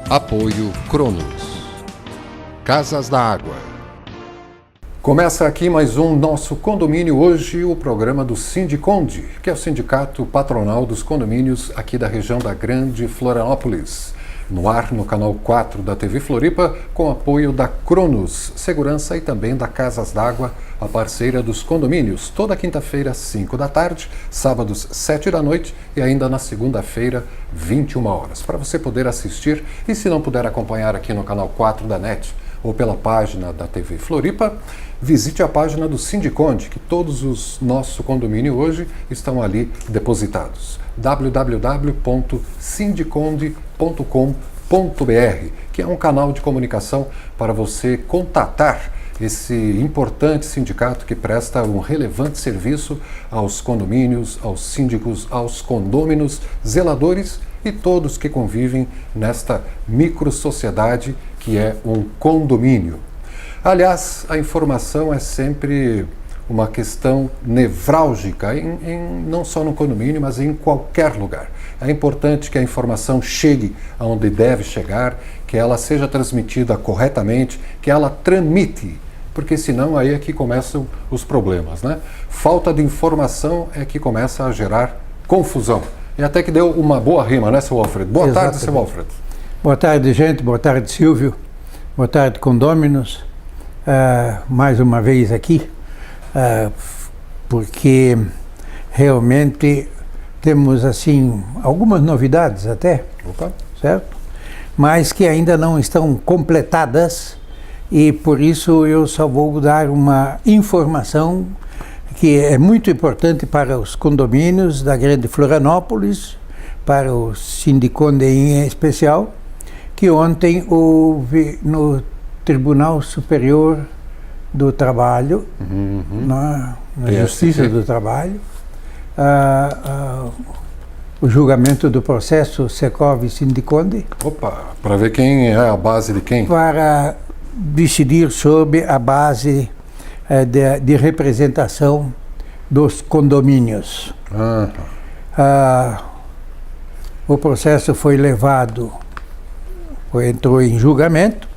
Apoio Cronos. Casas da Água. Começa aqui mais um Nosso Condomínio, hoje o programa do Sindiconde, que é o sindicato patronal dos condomínios aqui da região da Grande Florianópolis. No ar, no canal 4 da TV Floripa, com apoio da Cronos Segurança e também da Casas d'Água, a parceira dos condomínios, toda quinta-feira, 5 da tarde, sábados, 7 da noite e ainda na segunda-feira, 21 horas, para você poder assistir e, se não puder acompanhar aqui no canal 4 da NET ou pela página da TV Floripa, visite a página do Sindiconde, que todos os nossos condomínios hoje estão ali depositados. www.sindiconde.com.br, que é um canal de comunicação para você contatar esse importante sindicato que presta um relevante serviço aos condomínios, aos síndicos, aos condôminos, zeladores e todos que convivem nesta microsociedade que é um condomínio. Aliás, a informação é sempre uma questão nevrálgica, não só no condomínio, mas em qualquer lugar. É importante que a informação chegue aonde deve chegar, que ela seja transmitida corretamente, que ela tramite, porque senão aí é que começam os problemas, né? Falta de informação é que começa a gerar confusão. E até que deu uma boa rima, né, seu Alfredo? Boa tarde, seu Alfredo. Boa tarde, gente. Boa tarde, Silvio. Boa tarde, condôminos. Mais uma vez aqui, porque realmente temos assim algumas novidades até, certo? Mas que ainda não estão completadas e por isso eu só vou dar uma informação que é muito importante para os condomínios da Grande Florianópolis, para o Sindiconde em especial, que ontem houve no Tribunal Superior do Trabalho, na Justiça do Trabalho, o julgamento do processo Secov Sindiconde. Opa, para ver quem é a base de quem? Para decidir sobre a base de representação dos condomínios. O processo foi levado, entrou em julgamento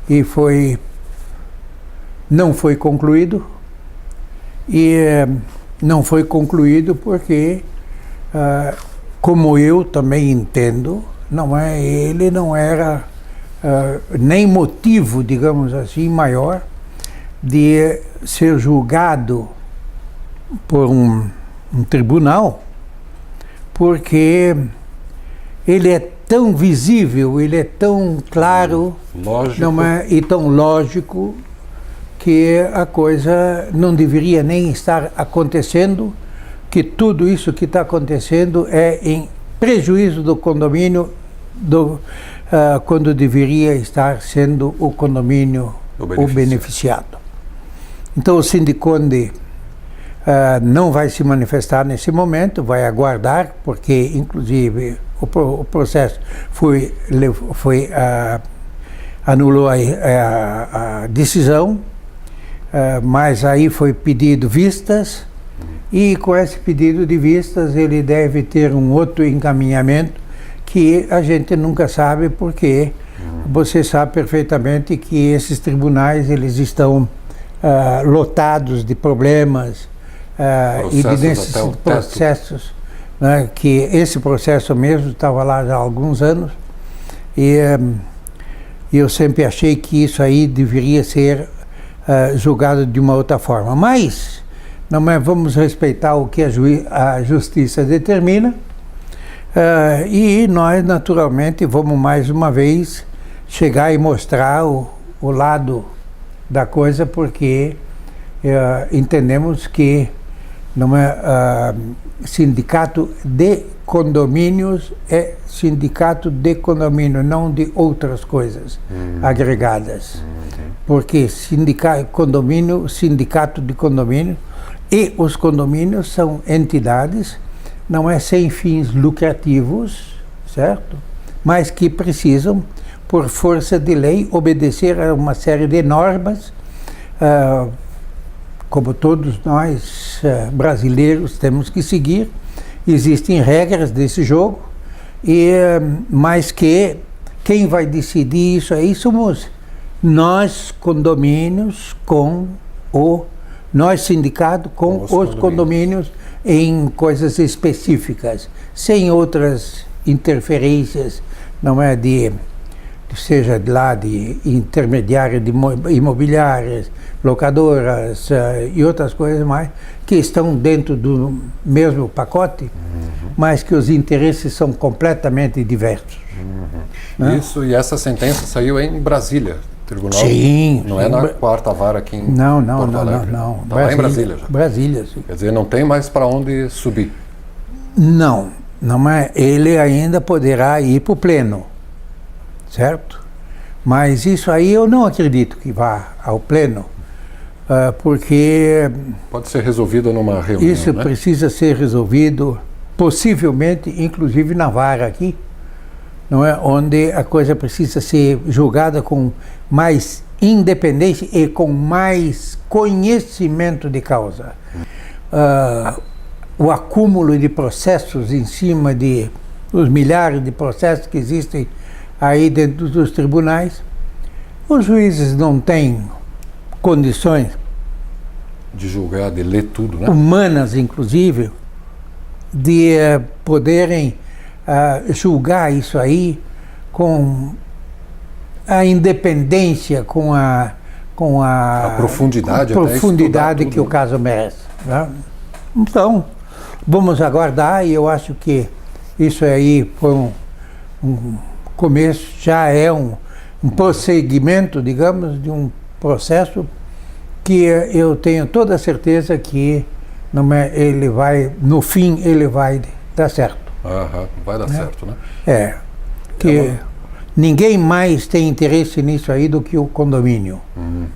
e não foi concluído, porque, como eu também entendo, ele não era nem motivo, digamos assim, maior de ser julgado por um tribunal, porque ele é tão visível, ele é tão claro e tão lógico que a coisa não deveria nem estar acontecendo, que tudo isso que está acontecendo é em prejuízo do condomínio, quando deveria estar sendo o condomínio o beneficiado. Então o Sindiconde não vai se manifestar nesse momento, vai aguardar, porque inclusive o processo anulou a decisão, mas aí foi pedido vistas, e com esse pedido de vistas ele deve ter um outro encaminhamento que a gente nunca sabe, porque você sabe perfeitamente que esses tribunais eles estão lotados de problemas e desses processos, né, que esse processo mesmo estava lá já há alguns anos e eu sempre achei que isso aí deveria ser julgado de uma outra forma, mas vamos respeitar o que a justiça determina e nós naturalmente vamos mais uma vez chegar e mostrar o lado da coisa, porque entendemos que sindicato de condomínios é sindicato de condomínio, não de outras coisas agregadas. Porque sindicato de condomínio e os condomínios são entidades, não é sem fins lucrativos, certo? Mas que precisam, por força de lei, obedecer a uma série de normas, como todos nós brasileiros temos que seguir. Existem regras desse jogo, mas que quem vai decidir isso aí somos nós, condomínios, nós, sindicato, com os condomínios em coisas específicas, sem outras interferências, não é seja lá de intermediárias de imobiliárias, locadoras e outras coisas mais, que estão dentro do mesmo pacote, mas que os interesses são completamente diversos. Né? Isso, e essa sentença saiu em Brasília, tribunal? Sim. Não é na quarta vara aqui em Porto Alegre? Não. Está lá em Brasília já. Brasília, sim. Quer dizer, não tem mais para onde subir. Não, mas ele ainda poderá ir para o pleno, certo? Mas isso aí eu não acredito que vá ao pleno, porque... Pode ser resolvido numa reunião, isso, né? Precisa ser resolvido, possivelmente, inclusive na vara aqui, não é? Onde a coisa precisa ser julgada com mais independência e com mais conhecimento de causa. O acúmulo de processos em cima os milhares de processos que existem aí dentro dos tribunais, os juízes não têm condições de julgar, de ler tudo, né? Humanas, inclusive, de poderem julgar isso aí com a independência, com a profundidade que o caso merece. Né? Então, vamos aguardar, e eu acho que isso aí foi um começo, já é um prosseguimento, digamos, de um processo que eu tenho toda a certeza que ele vai, no fim, ele vai dar certo. Vai dar certo, né? Ninguém mais tem interesse nisso aí do que o condomínio.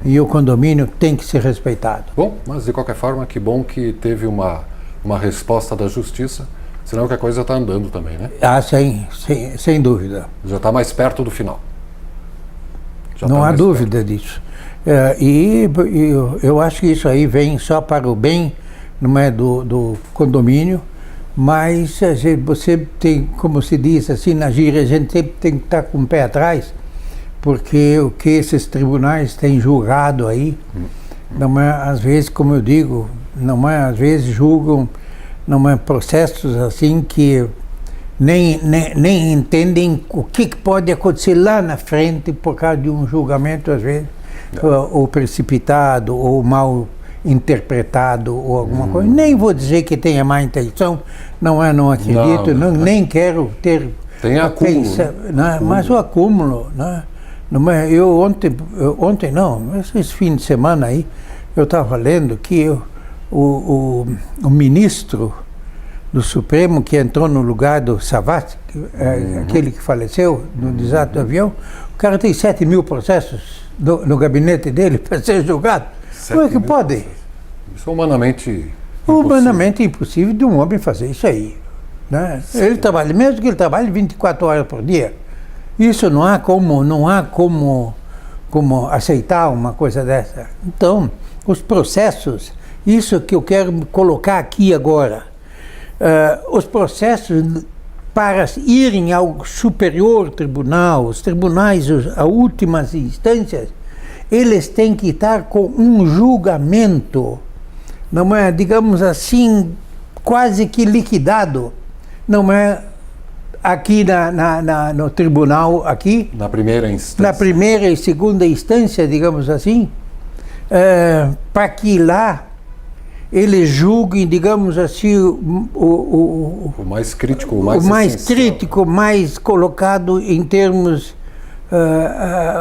E o condomínio tem que ser respeitado. Bom, mas de qualquer forma, que bom que teve uma resposta da justiça, senão que a coisa está andando também, né? Sem dúvida. Já está mais perto do final. Não há dúvida disso. E eu acho que isso aí vem só para o bem, não é, do condomínio, mas você tem, como se diz assim na gíria, a gente sempre tem que estar com o pé atrás, porque o que esses tribunais têm julgado aí, não é, às vezes, como eu digo, não é, às vezes julgam, não é, processos assim que nem entendem o que pode acontecer lá na frente por causa de um julgamento, às vezes, ou precipitado, ou mal interpretado, ou alguma coisa. Nem vou dizer que tenha má intenção, não acredito, nem quero ter... Tem acúmulo. Mas o acúmulo, eu esse fim de semana aí, eu estava lendo que o ministro do Supremo, que entrou no lugar do Savas, aquele que faleceu no desastre do avião, o cara tem 7 mil processos no gabinete dele para ser julgado. Como é que pode? Isso é humanamente impossível. Humanamente impossível de um homem fazer isso aí. Né? Ele trabalha, mesmo que ele trabalhe 24 horas por dia. Isso não há como aceitar uma coisa dessa. Então, os processos, isso que eu quero colocar aqui agora, os processos para irem ao superior tribunal, os tribunais, as últimas instâncias, eles têm que estar com um julgamento, não é, digamos assim, quase que liquidado, não é, aqui no tribunal, aqui. Na primeira instância. Na primeira e segunda instância, digamos assim, para que lá eles julguem, digamos assim, o mais crítico, o mais crítico, mais colocado em termos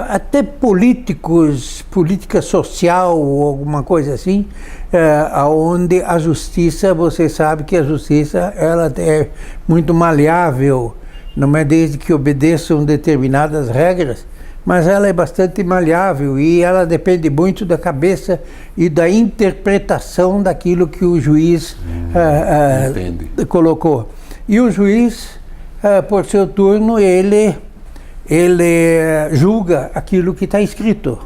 até políticos, política social ou alguma coisa assim, onde a justiça, você sabe que a justiça ela é muito maleável, não é, desde que obedeçam determinadas regras, mas ela é bastante maleável e ela depende muito da cabeça e da interpretação daquilo que o juiz colocou. E o juiz, por seu turno, ele julga aquilo que está escrito.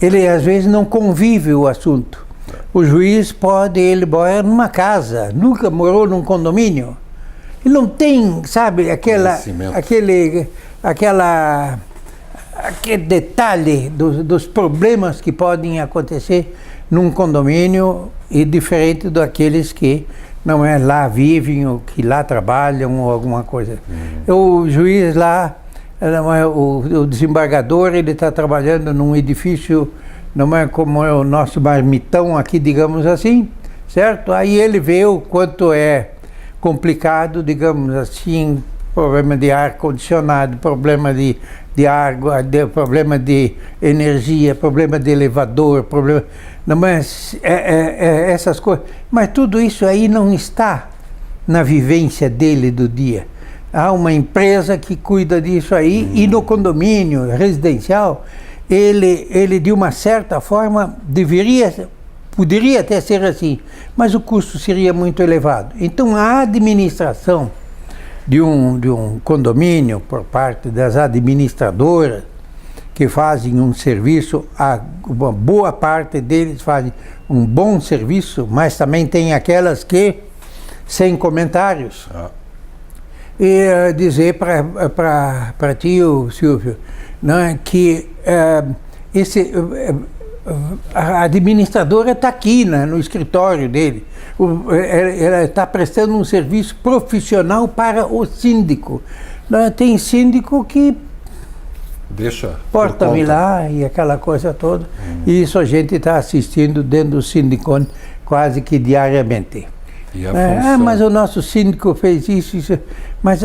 Ele, às vezes, não convive o assunto. O juiz ele mora numa casa, nunca morou num condomínio. Ele não tem, sabe, aquele detalhe dos problemas que podem acontecer num condomínio e diferente daqueles que não é lá vivem ou que lá trabalham ou alguma coisa. O juiz lá, o desembargador, ele está trabalhando num edifício, não é como é o nosso marmitão aqui, digamos assim, certo? Aí ele vê o quanto é complicado, digamos assim, problema de ar-condicionado, problema de água, problema de energia, problema de elevador, problema... Não, mas essas coisas. Mas tudo isso aí não está na vivência dele do dia. Há uma empresa que cuida disso aí e no condomínio residencial, ele de uma certa forma poderia até ser assim, mas o custo seria muito elevado. Então a administração de um condomínio por parte das administradoras que fazem um serviço, uma boa parte deles fazem um bom serviço, mas também tem aquelas que sem comentários. E dizer para ti, Silvio, né, que a administradora está aqui no escritório dele. Ela está prestando um serviço profissional para o síndico. Tem síndico que deixa porta-me lá e aquela coisa toda. E isso a gente está assistindo dentro do Sindicone quase que diariamente. E a função... mas o nosso síndico fez isso. Mas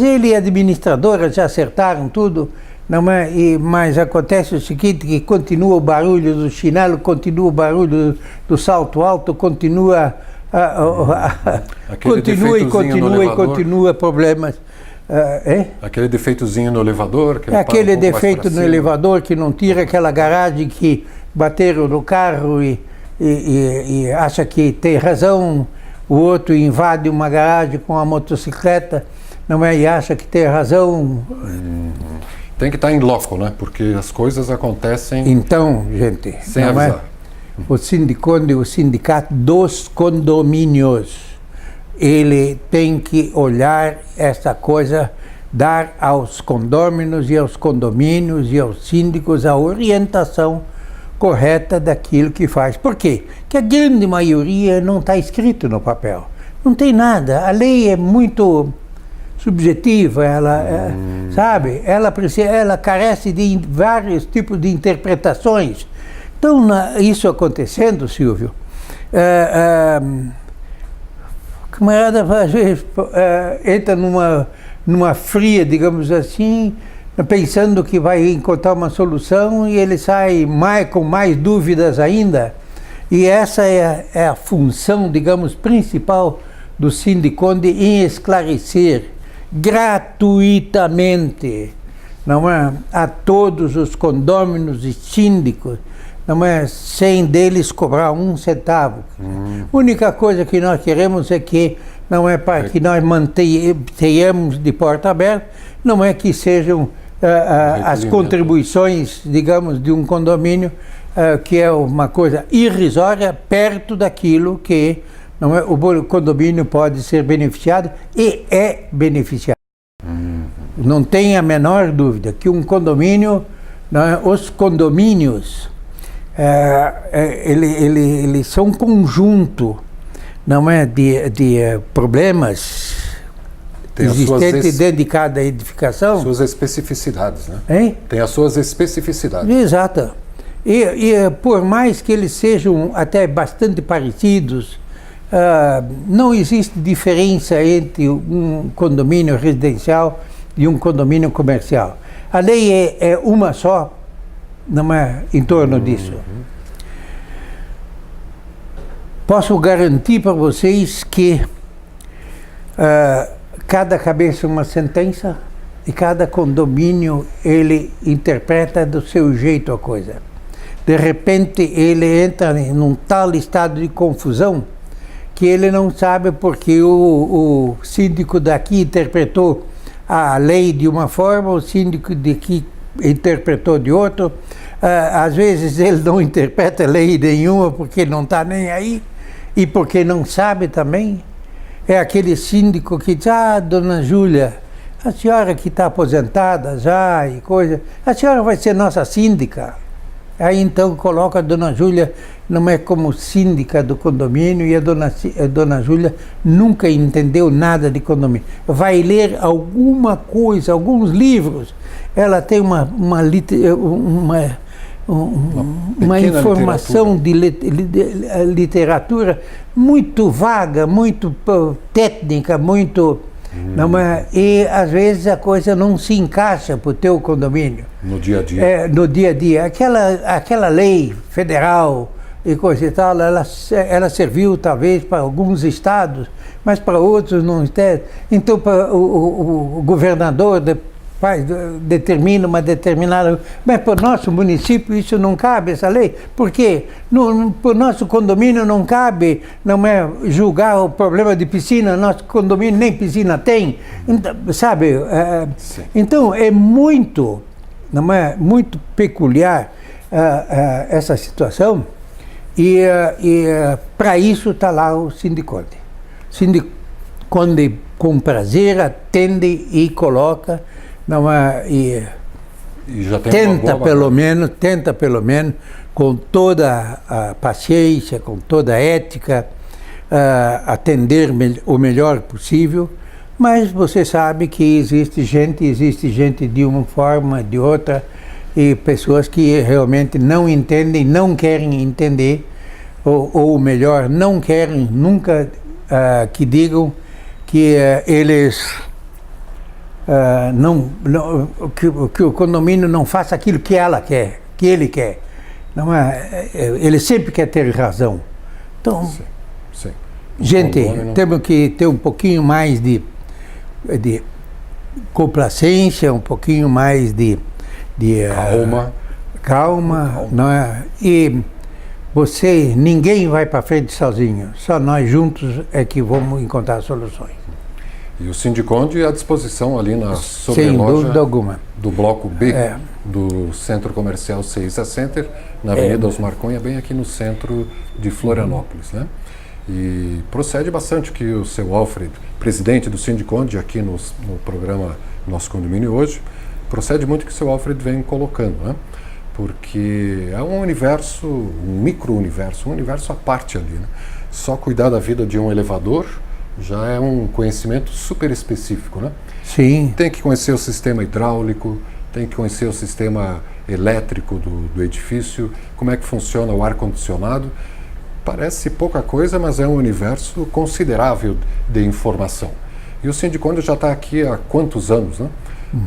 ele e a administradora já acertaram tudo. Não é? Mas acontece o seguinte, que continua o barulho do chinelo, continua o barulho do salto alto, continua continua problemas. Aquele defeitozinho no elevador. Aquele defeito no elevador que não tira, aquela garagem que bateram no carro e acha que tem razão, o outro invade uma garagem com a motocicleta, não é? E acha que tem razão. Tem que estar em loco, né? Porque as coisas acontecem... Então, gente, sem avisar. O Sindicone, o sindicato dos condomínios, ele tem que olhar essa coisa, dar aos condôminos e aos condomínios e aos síndicos a orientação correta daquilo que faz. Por quê? Porque a grande maioria não está escrito no papel. Não tem nada. A lei é muito subjetiva, sabe? Ela carece de vários tipos de interpretações. Então, isso acontecendo, Silvio, o camarada às vezes entra numa fria, digamos assim, pensando que vai encontrar uma solução e ele sai com mais dúvidas ainda. E essa é a função, digamos, principal do Sindicone em esclarecer gratuitamente, não é, a todos os condôminos e síndicos, não é, sem deles cobrar um centavo. A única coisa que nós queremos é que, não é para que nós tenhamos de porta aberta, não é que sejam as contribuições, digamos, de um condomínio, que é uma coisa irrisória, perto daquilo que não é, o condomínio pode ser beneficiado e é beneficiado. Não tem a menor dúvida que um condomínio, não é, os condomínios, eles são um conjunto, não é, de problemas existentes dentro de cada edificação. Suas especificidades, né? Hein? Tem as suas especificidades. Exato. E por mais que eles sejam até bastante parecidos, não existe diferença entre um condomínio residencial e um condomínio comercial. A lei é uma só, não é, em torno disso. Posso garantir para vocês que cada cabeça é uma sentença e cada condomínio ele interpreta do seu jeito a coisa. De repente ele entra num tal estado de confusão que ele não sabe porque o síndico daqui interpretou a lei de uma forma, o síndico daqui interpretou de outro. Às vezes ele não interpreta lei nenhuma porque não está nem aí e porque não sabe também. É aquele síndico que diz, dona Júlia, a senhora que está aposentada já e coisa, a senhora vai ser nossa síndica. Aí então coloca a dona Júlia, não é como síndica do condomínio, e a dona Júlia nunca entendeu nada de condomínio. Vai ler alguma coisa, alguns livros, ela tem uma informação de literatura muito vaga, muito técnica, muito... Não é, e às vezes a coisa não se encaixa para o teu condomínio. No dia a dia. No dia a dia. Aquela lei federal e coisa e tal, ela serviu talvez para alguns estados, mas para outros não. Então o governador determina uma determinada... Mas para o nosso município isso não cabe, essa lei, porque para o nosso condomínio não cabe, não é, julgar o problema de piscina, nosso condomínio nem piscina tem, então, sabe? Então é muito, não é, muito peculiar essa situação, e para isso está lá o Sindiconde. Sindiconde com prazer atende e coloca. Não é, e já tem tenta pelo menos, com toda a paciência, com toda a ética, atender o melhor possível, mas você sabe que existe gente de uma forma, de outra, e pessoas que realmente não entendem, não querem entender, ou melhor, não querem nunca que digam que eles... que o condomínio não faça aquilo que ela quer, que ele quer. Não é, ele sempre quer ter razão. Então, sim. Gente, temos que ter um pouquinho mais de complacência, um pouquinho mais de calma, não é? E ninguém vai para frente sozinho, só nós juntos é que vamos encontrar soluções. E o Sindiconde à disposição ali na sobreloja, sem dúvida alguma, do bloco B do Centro Comercial Ceisa Center, na Avenida Osmar Cunha, bem aqui no centro de Florianópolis, né? E procede bastante que o seu Alfred, presidente do Sindiconde aqui no programa Nosso Condomínio hoje, procede muito que o seu Alfred vem colocando, né? Porque é um universo, um micro-universo, um universo à parte ali, né? Só cuidar da vida de um elevador já é um conhecimento super específico, né? Sim. Tem que conhecer o sistema hidráulico, tem que conhecer o sistema elétrico do edifício, como é que funciona o ar-condicionado. Parece pouca coisa, mas é um universo considerável de informação. E o Sindiconde já está aqui há quantos anos, né?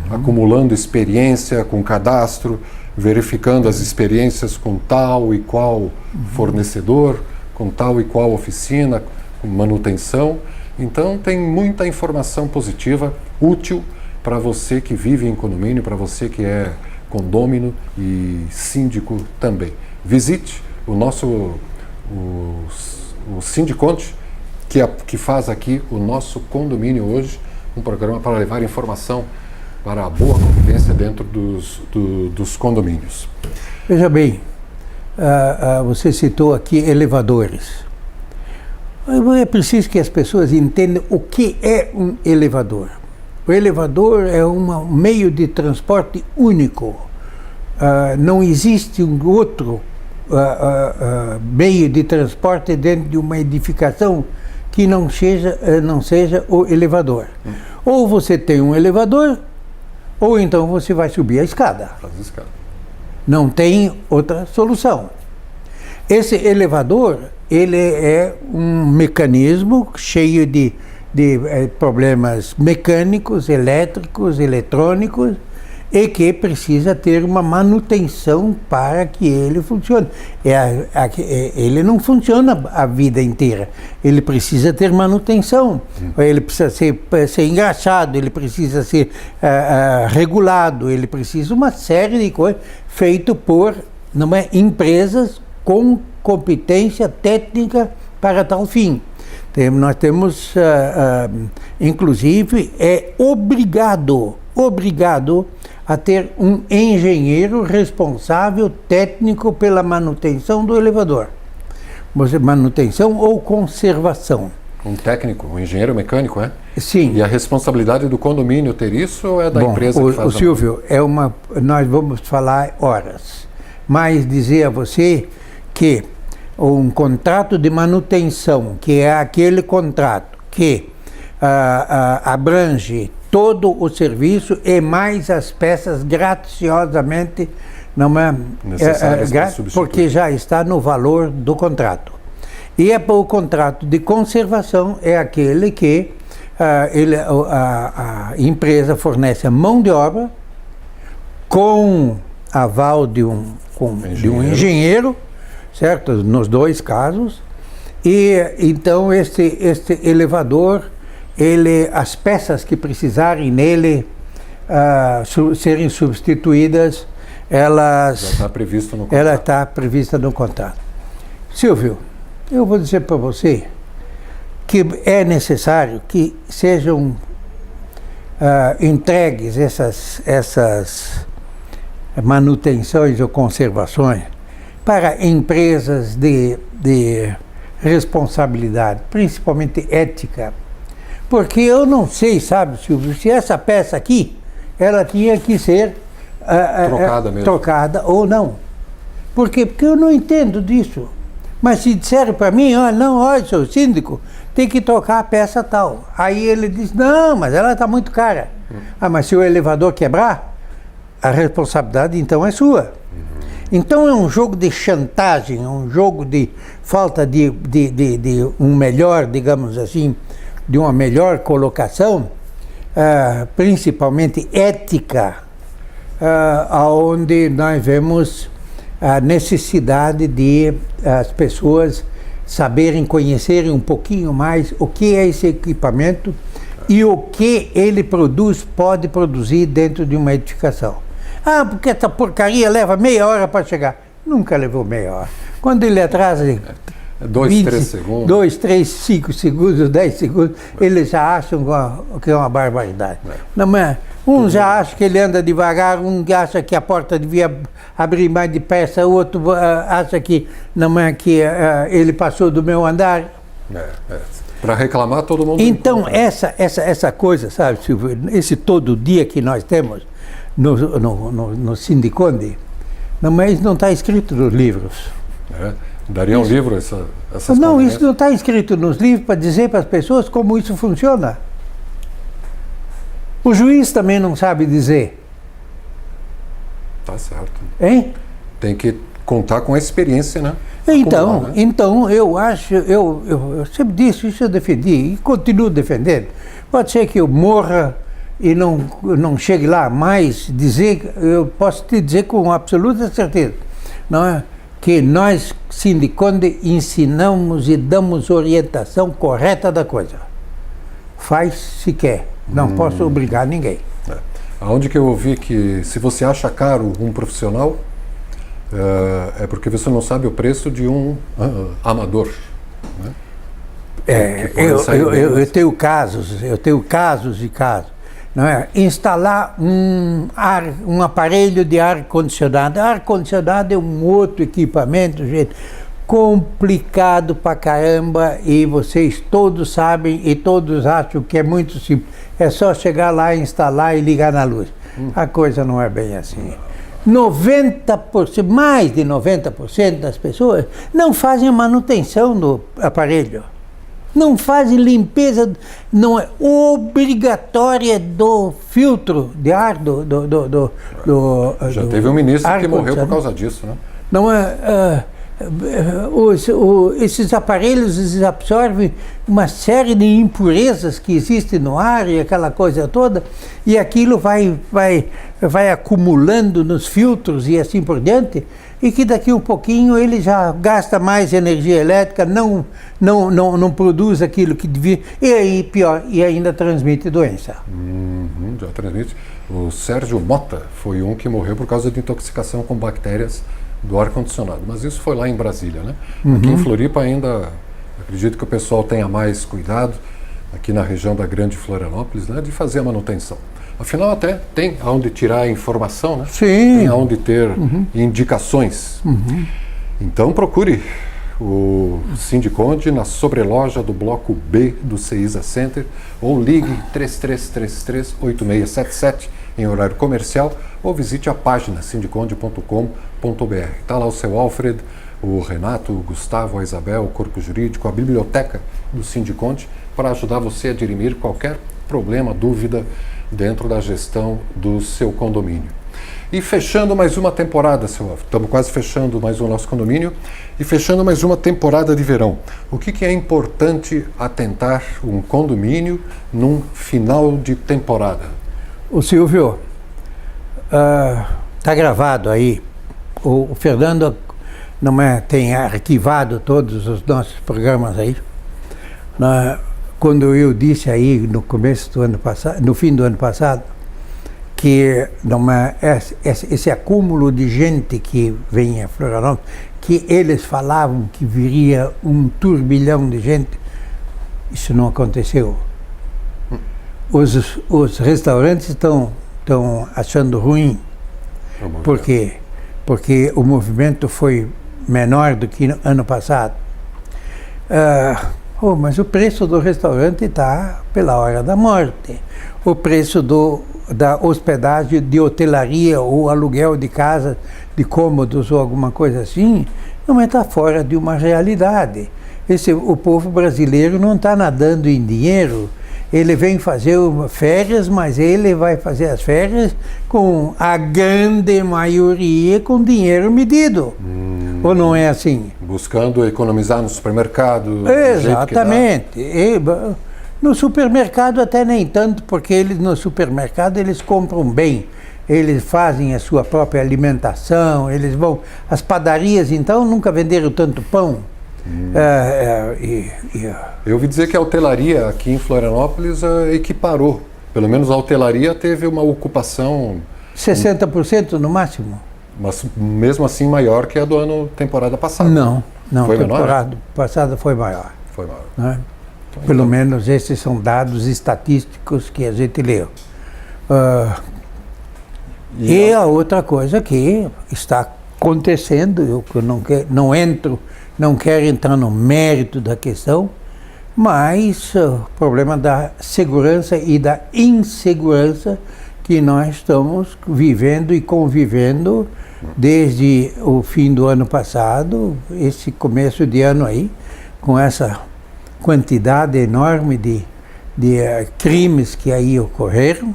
Acumulando experiência com cadastro, verificando as experiências com tal e qual fornecedor, com tal e qual oficina, com manutenção. Então tem muita informação positiva, útil para você que vive em condomínio, para você que é condômino e síndico também. Visite o Sindiconde, que faz aqui o nosso condomínio hoje, um programa para levar informação para a boa convivência dentro dos condomínios. Veja bem, você citou aqui elevadores. É preciso que as pessoas entendam o que é um elevador. O elevador é um meio de transporte único. Não existe um outro meio de transporte dentro de uma edificação que não seja o elevador. Ou você tem um elevador, ou então você vai subir a escada. Não tem outra solução. Esse elevador, ele é um mecanismo cheio de problemas mecânicos, elétricos, eletrônicos, e que precisa ter uma manutenção para que ele funcione. Ele não funciona a vida inteira, ele precisa ter manutenção, ele precisa ser engraxado, ele precisa ser regulado, ele precisa uma série de coisas feito por empresas com competência técnica para tal fim. Nós temos, inclusive, obrigado a ter um engenheiro responsável técnico pela manutenção do elevador. Manutenção ou conservação. Um técnico, um engenheiro mecânico, é? Sim. E a responsabilidade do condomínio ter isso ou é da empresa que faz? O Silvio, nós vamos falar horas, mas dizer a você que um contrato de manutenção, que é aquele contrato que abrange todo o serviço e mais as peças graciosamente, não é, porque já está no valor do contrato. E o contrato de conservação é aquele que a empresa fornece a mão de obra com aval de um engenheiro, certo? Nos dois casos. E então este elevador, as peças que precisarem nele serem substituídas, ela está prevista no contrato. Silvio, eu vou dizer para você que é necessário que sejam entregues essas manutenções ou conservações para empresas de responsabilidade, principalmente ética. Porque eu não sei, sabe, Silvio, se essa peça aqui, ela tinha que ser trocada ou não. Por quê? Porque eu não entendo disso. Mas se disseram para mim, olha, seu síndico, tem que trocar a peça tal. Aí ele diz, não, mas ela está muito cara. Mas se o elevador quebrar, a responsabilidade então é sua. Então é um jogo de chantagem, um jogo de falta de um melhor, digamos assim, de uma melhor colocação, principalmente ética, onde nós vemos a necessidade de as pessoas saberem, conhecerem um pouquinho mais o que é esse equipamento e o que ele pode produzir dentro de uma edificação. Porque essa porcaria leva meia hora para chegar. Nunca levou meia hora. Quando ele atrasa 3 segundos. 2, 3, 5 segundos, 10 segundos, eles já acham que é uma barbaridade. Não é? Um já acha que ele anda devagar, um acha que a porta devia abrir mais depressa, o outro acha que não é que ele passou do meu andar. Para reclamar todo mundo. Então essa coisa, sabe, Silvio, esse todo dia que nós temos no Sindiconde, mas não está escrito nos livros. Daria um livro essas Não, conversas? isso não está escrito nos livros para dizer para as pessoas como isso funciona. O juiz também não sabe dizer. Tá certo. Hein? Tem que contar com a experiência, né? Então eu acho, eu sempre disse, isso eu defendi e continuo defendendo. Pode ser que eu morra e não chegue lá, mas eu posso te dizer com absoluta certeza, não é? Que nós, Sindiconde, ensinamos e damos orientação correta da coisa. Faz se quer. Não posso obrigar ninguém. Aonde que eu ouvi que se você acha caro um profissional, é porque você não sabe o preço de um amador. Né? Eu tenho casos e casos. Não é? Instalar um aparelho de ar-condicionado. Ar-condicionado é um outro equipamento, gente, complicado pra caramba, e vocês todos sabem e todos acham que é muito simples. É só chegar lá, instalar e ligar na luz. A coisa não é bem assim. 90%, mais de 90% das pessoas não fazem a manutenção do aparelho. Não fazem limpeza, não é obrigatória do filtro de ar Já teve um ministro que morreu por causa disso, né? Não é... esses aparelhos eles absorvem uma série de impurezas que existem no ar e aquela coisa toda, e aquilo vai acumulando nos filtros e assim por diante, e que daqui um pouquinho ele já gasta mais energia elétrica, não produz aquilo que devia, e aí pior, e ainda transmite doença. Já transmite. O Sérgio Mota foi um que morreu por causa de intoxicação com bactérias do ar-condicionado, mas isso foi lá em Brasília, né? Aqui em Floripa ainda, acredito que o pessoal tenha mais cuidado, aqui na região da Grande Florianópolis, né, de fazer a manutenção. Afinal, até tem aonde tirar a informação, né? Sim. Tem aonde ter indicações. Então procure o Sindiconde na sobreloja do bloco B do CEISA Center ou ligue 3333-8677 em horário comercial ou visite a página sindiconde.com.br. Está lá o seu Alfred, o Renato, o Gustavo, a Isabel, o corpo jurídico, a biblioteca do Sindiconde para ajudar você a dirimir qualquer problema, dúvida dentro da gestão do seu condomínio. E fechando mais uma temporada, seu Alfred, estamos quase fechando mais o nosso condomínio e fechando mais uma temporada de verão. O que é importante atentar um condomínio num final de temporada? O Silvio, está gravado aí. O Fernando tem arquivado todos os nossos programas aí. Quando eu disse aí no começo do ano passado, no fim do ano passado, que esse acúmulo de gente que vem a Florianópolis, que eles falavam que viria um turbilhão de gente, isso não aconteceu. Os restaurantes estão achando ruim. Por quê? Porque o movimento foi menor do que no ano passado. Mas o preço do restaurante está pela hora da morte. O preço da hospedagem, de hotelaria ou aluguel de casa, de cômodos ou alguma coisa assim, não está fora de uma realidade. O povo brasileiro não está nadando em dinheiro. Ele vem fazer férias, mas ele vai fazer as férias com a grande maioria com dinheiro medido. Ou não é assim? Buscando economizar no supermercado. Exatamente. No supermercado até nem tanto, porque no supermercado eles compram bem. Eles fazem a sua própria alimentação, eles vão... As padarias, então, nunca venderam tanto pão. Eu ouvi dizer que a hotelaria aqui em Florianópolis equiparou. Pelo menos a hotelaria teve uma ocupação... 60% no máximo? Mas mesmo assim maior que a do ano temporada passada. Não, foi temporada menor? passada foi maior. Foi maior. Né? Pelo menos esses são dados estatísticos que a gente leu. E a outra coisa que está acontecendo, eu não quero entrar no mérito da questão, mas o problema da segurança e da insegurança que nós estamos vivendo e convivendo desde o fim do ano passado, esse começo de ano aí, com essa quantidade enorme de crimes que aí ocorreram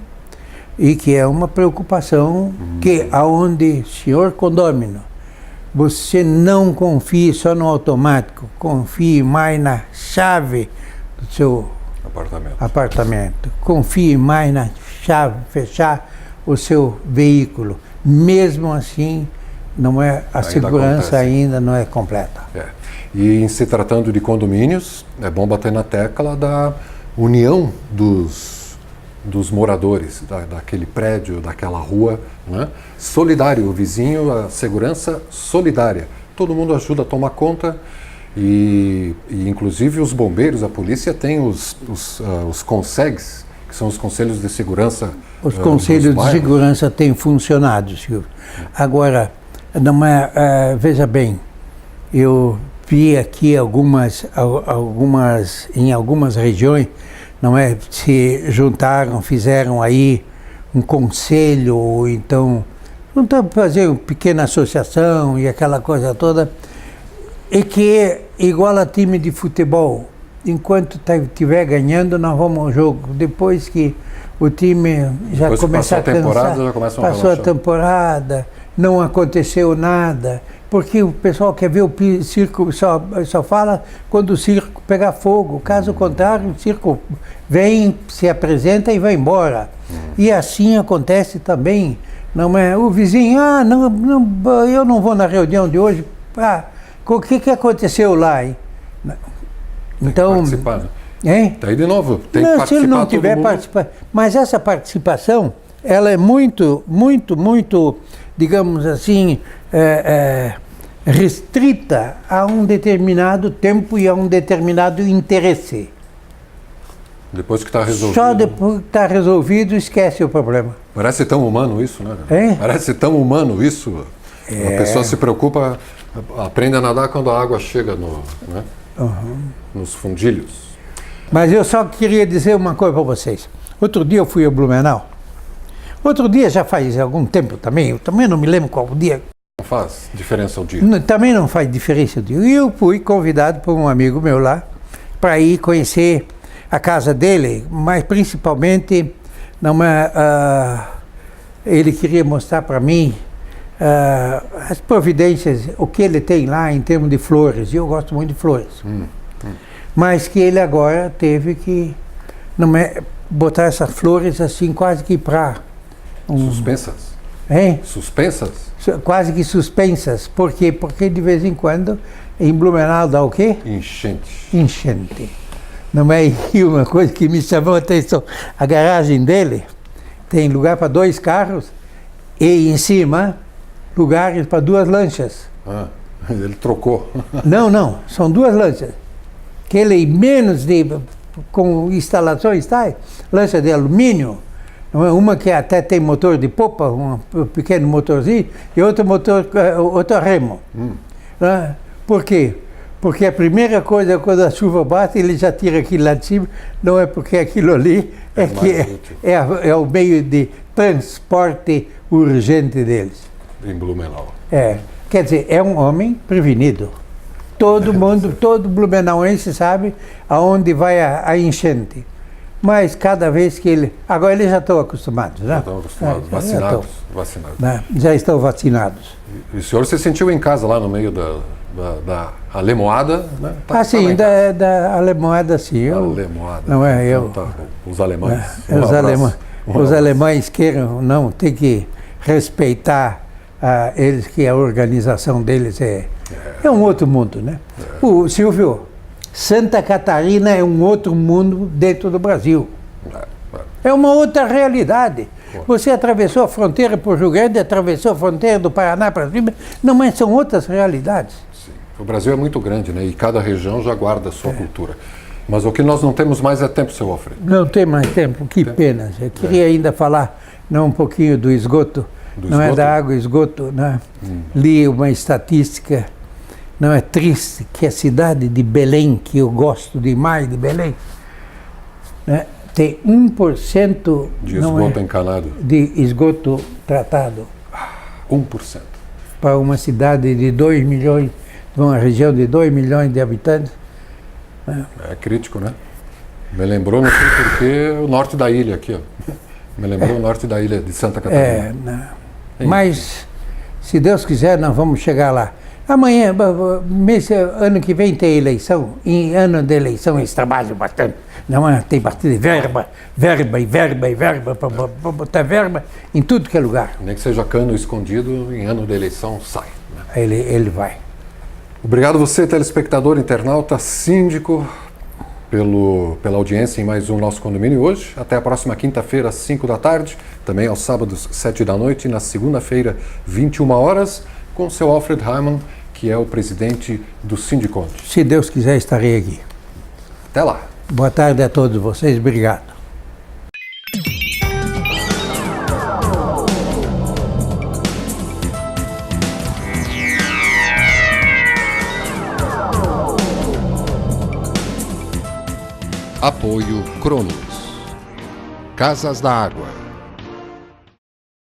e que é uma preocupação que aonde, senhor condômino, você não confie só no automático, confie mais na chave do seu apartamento. Confie mais na chave, fechar o seu veículo. Mesmo assim, a segurança ainda não é completa. E em se tratando de condomínios, é bom bater na tecla da união dos moradores daquele prédio, daquela rua, né? Solidário, o vizinho, a segurança solidária. Todo mundo ajuda a tomar conta e inclusive os bombeiros, a polícia tem os CONSEGs, que são os conselhos de segurança. Os conselhos de segurança têm funcionado, Silvio. Agora, veja bem, eu vi aqui em algumas regiões, se juntaram, fizeram aí um conselho, ou então fazer uma pequena associação e aquela coisa toda, e que igual a time de futebol, enquanto estiver ganhando, nós vamos ao jogo. Depois que o time já começar a cansar, passou a temporada, não aconteceu nada, porque o pessoal quer ver o circo, só fala quando o circo pegar fogo. Caso contrário, o circo vem, se apresenta e vai embora. E assim acontece também. Não é o vizinho, eu não vou na reunião de hoje. O que aconteceu lá, hein? Então, tem que participar, né? Tá aí de novo, tem que participar. Se ele não tiver participado, mas essa participação, ela é muito, muito, muito, digamos assim, restrita a um determinado tempo e a um determinado interesse. Depois que está resolvido. Só depois que está resolvido, esquece o problema. Parece tão humano isso, né? Parece tão humano isso. A pessoa se preocupa, aprende a nadar quando a água chega né, nos fundilhos. Mas eu só queria dizer uma coisa para vocês. Outro dia eu fui a Blumenau. Outro dia, já faz algum tempo também, eu também não me lembro qual dia. Não faz diferença o dia? Também não faz diferença o dia. E eu fui convidado por um amigo meu lá para ir conhecer a casa dele, mas principalmente ele queria mostrar para mim as providências, o que ele tem lá em termos de flores. E eu gosto muito de flores. Mas que ele agora teve que botar essas flores assim quase que para... Suspensas? Hein? Suspensas? Quase que suspensas. Por quê? Porque de vez em quando em Blumenau dá o quê? Enchente. Enchente. Não é? E uma coisa que me chamou a atenção, a garagem dele tem lugar para 2 carros e em cima lugares para 2 lanchas. Ele trocou. Não, são 2 lanchas. Que ele menos com instalações, lancha de alumínio, uma que até tem motor de popa, um pequeno motorzinho, e outro remo. Por quê? Porque a primeira coisa, quando a chuva bate, ele já tira aquilo lá de cima, não é porque aquilo ali é o meio de transporte urgente deles. Em Blumenau. Quer dizer, é um homem prevenido. Todo blumenauense sabe aonde vai a enchente. Mas cada vez que ele... Agora eles já estão acostumados, né? Já estão acostumados, vacinados. Já estão vacinados. E o senhor se sentiu em casa lá no meio da alemoada, né? Sim, da alemoada, sim. Alemoada. Não é eu. Então, os alemães. Os alemães queiram, não, tem que respeitar eles, que a organização deles é um outro mundo, né? O Silvio, Santa Catarina é um outro mundo dentro do Brasil. É uma outra realidade. Você atravessou a fronteira por Rio Grande, atravessou a fronteira do Paraná para cima, não, mas são outras realidades. Sim. O Brasil é muito grande, né? E cada região já guarda a sua cultura. Mas o que nós não temos mais é tempo, seu Alfredo. Não tem mais tempo, que pena. Eu queria ainda falar um pouquinho do esgoto. Não é da água, esgoto, né? Li uma estatística, não é triste, que a cidade de Belém, que eu gosto demais de Belém, né, tem 1% de esgoto encanado. De esgoto tratado. 1%. Para uma cidade de 2 milhões, uma região de 2 milhões de habitantes. É crítico, né? Me lembrou, não sei porquê, o norte da ilha aqui, ó. Me lembrou o norte da ilha de Santa Catarina. Mas, se Deus quiser, nós vamos chegar lá. Amanhã, ano que vem tem eleição. Em ano de eleição eles trabalham bastante. Não é? Tem bastante verba, para botar verba em tudo que é lugar. Nem que seja cano escondido, em ano de eleição sai. Né? Ele vai. Obrigado você, telespectador, internauta, síndico, pela audiência em mais um Nosso Condomínio hoje. Até a próxima quinta-feira, às 5 da tarde, também aos sábados, 7 da noite, e na segunda-feira, 21 horas, com o seu Alfred Heimann, que é o presidente do Sindiconte. Se Deus quiser, estarei aqui. Até lá. Boa tarde a todos vocês, obrigado. Apoio Cronos. Casas da Água.